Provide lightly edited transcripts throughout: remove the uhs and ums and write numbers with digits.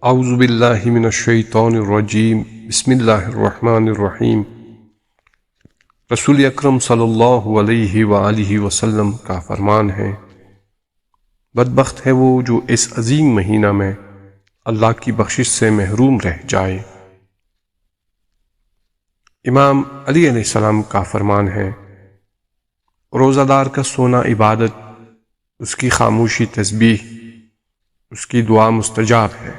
اعوذ باللہ من الشیطان الرجیم بسم اللہ الرحمن الرحیم۔ رسول اکرم صلی اللہ علیہ وآلہ وسلم کا فرمان ہے، بدبخت ہے وہ جو اس عظیم مہینہ میں اللہ کی بخشش سے محروم رہ جائے۔ امام علی علیہ السلام کا فرمان ہے، روزہ دار کا سونا عبادت، اس کی خاموشی تسبیح، اس کی دعا مستجاب ہے۔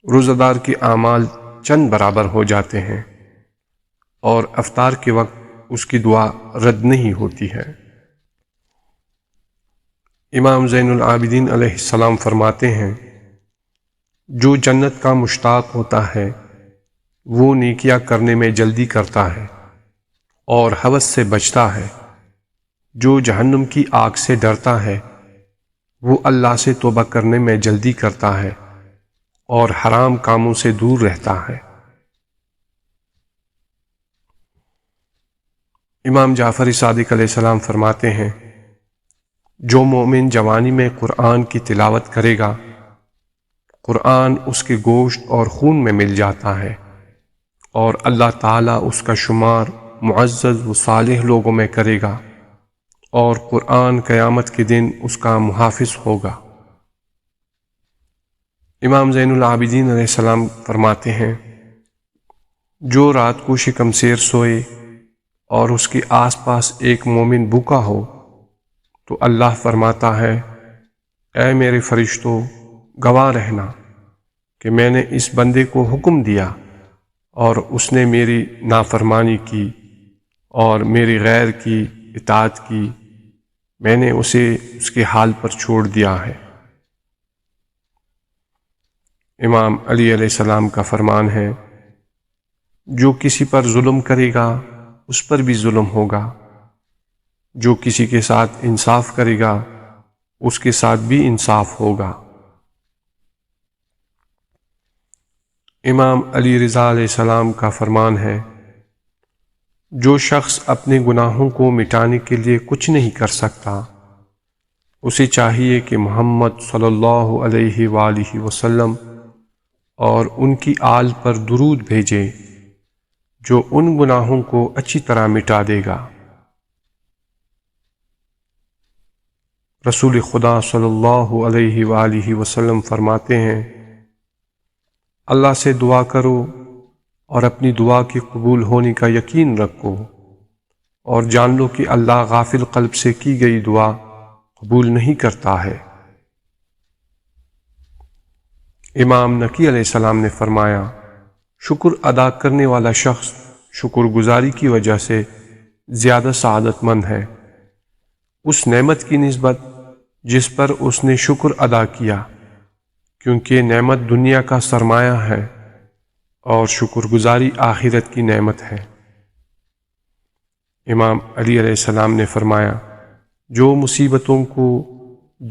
روزہ دار کے اعمال چند برابر ہو جاتے ہیں اور افطار کے وقت اس کی دعا رد نہیں ہوتی ہے۔ امام زین العابدین علیہ السلام فرماتے ہیں، جو جنت کا مشتاق ہوتا ہے وہ نیکیاں کرنے میں جلدی کرتا ہے اور ہوس سے بچتا ہے۔ جو جہنم کی آگ سے ڈرتا ہے وہ اللہ سے توبہ کرنے میں جلدی کرتا ہے اور حرام کاموں سے دور رہتا ہے۔ امام جعفر صادق علیہ السلام فرماتے ہیں، جو مومن جوانی میں قرآن کی تلاوت کرے گا، قرآن اس کے گوشت اور خون میں مل جاتا ہے اور اللہ تعالیٰ اس کا شمار معزز و صالح لوگوں میں کرے گا، اور قرآن قیامت کے دن اس کا محافظ ہوگا۔ امام زین العابدین علیہ السلام فرماتے ہیں، جو رات کو شکم سیر سوئے اور اس کے آس پاس ایک مومن بھوکا ہو تو اللہ فرماتا ہے، اے میرے فرشتوں، گواہ رہنا کہ میں نے اس بندے کو حکم دیا اور اس نے میری نافرمانی کی اور میری غیر کی اطاعت کی، میں نے اسے اس کے حال پر چھوڑ دیا ہے۔ امام علی علیہ السلام کا فرمان ہے، جو کسی پر ظلم کرے گا اس پر بھی ظلم ہوگا، جو کسی کے ساتھ انصاف کرے گا اس کے ساتھ بھی انصاف ہوگا۔ امام علی رضا علیہ السلام کا فرمان ہے، جو شخص اپنے گناہوں کو مٹانے کے لیے کچھ نہیں کر سکتا، اسے چاہیے کہ محمد صلی اللہ علیہ وآلہ وسلم اور ان کی آل پر درود بھیجے، جو ان گناہوں کو اچھی طرح مٹا دے گا۔ رسول خدا صلی اللہ علیہ وآلہ وسلم فرماتے ہیں، اللہ سے دعا کرو اور اپنی دعا کے قبول ہونے کا یقین رکھو، اور جان لو کہ اللہ غافل قلب سے کی گئی دعا قبول نہیں کرتا ہے۔ امام نقی علیہ السلام نے فرمایا، شکر ادا کرنے والا شخص شکر گزاری کی وجہ سے زیادہ سعادت مند ہے اس نعمت کی نسبت جس پر اس نے شکر ادا کیا، کیونکہ نعمت دنیا کا سرمایہ ہے اور شکر گزاری آخرت کی نعمت ہے۔ امام علی علیہ السلام نے فرمایا، جو مصیبتوں کو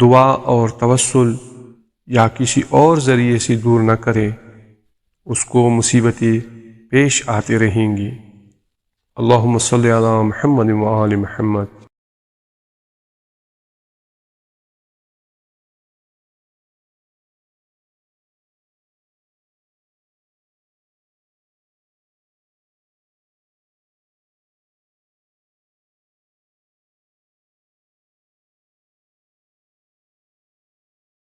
دعا اور توسل یا کسی اور ذریعے سے دور نہ کرے اس کو مصیبتیں پیش آتے رہیں گی۔ اللہم صلی علی محمد وآل محمد۔